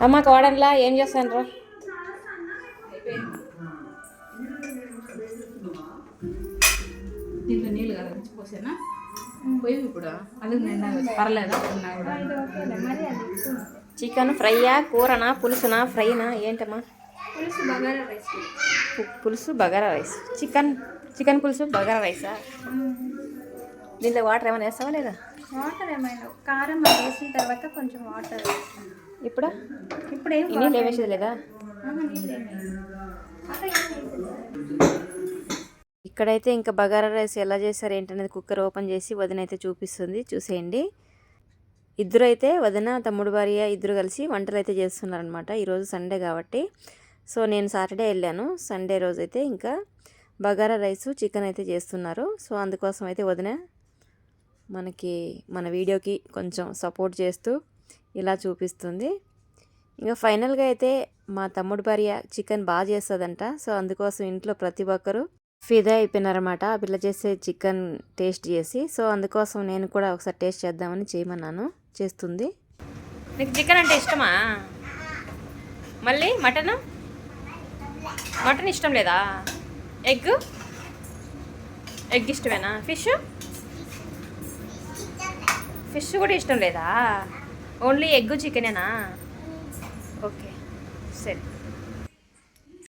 అమ్మ కోడన్లా ఏం చేస్తాను? దీంట్లో నీళ్ళు కదా పోసేనా పోయి ఇప్పుడు అది పర్లేదా? చికెన్ ఫ్రైయా, కూరనా, పులుసునా, ఫ్రైనా ఏంటమ్మా? పులుసు బగారా రైస్. చికెన్ పులుసు బగారా రైసా? దీంట్లో వాటర్ ఏమైనా వేస్తావా లేదా? వాటర్ ఏమైనా కారం వేసిన తర్వాత కొంచెం వాటర్. ఇప్పుడు ఏం నీళ్ళు వేసేది లేదా? ఇక్కడైతే ఇంకా బగారా రైస్ ఎలా చేశారు ఏంటనేది కుక్కర్ ఓపెన్ చేసి వదిన అయితే చూపిస్తుంది, చూసేయండి. ఇద్దరు అయితే వదిన తమ్ముడు భార్య ఇద్దరు కలిసి వంటలు అయితే చేస్తున్నారనమాట. ఈరోజు సండే కాబట్టి. సో నేను సాటర్డే వెళ్ళాను, సండే రోజు అయితే ఇంకా బగారా రైసు చికెన్ అయితే చేస్తున్నారు. సో అందుకోసం అయితే వదిన మన వీడియోకి కొంచెం సపోర్ట్ చేస్తూ ఇలా చూపిస్తుంది. ఇంకా ఫైనల్గా అయితే మా తమ్ముడు భార్య చికెన్ బాగా చేస్తుందంట. సో అందుకోసం ఇంట్లో ప్రతి ఒక్కరూ ఫిదా అయిపోయినారన్నమాట ఆ పిల్ల చేసే చికెన్ టేస్ట్ చేసి. సో అందుకోసం నేను కూడా ఒకసారి టేస్ట్ చేద్దామని చేయమన్నాను, చేస్తుంది. నీకు చికెన్ అంటే ఇష్టమా? మళ్ళీ మటన్ ఇష్టం లేదా? ఎగ్ ఇష్టమేనా? ఫిష్ కూడా ఇష్టం లేదా? Only egg చికెనేనా? ఓకే సరే.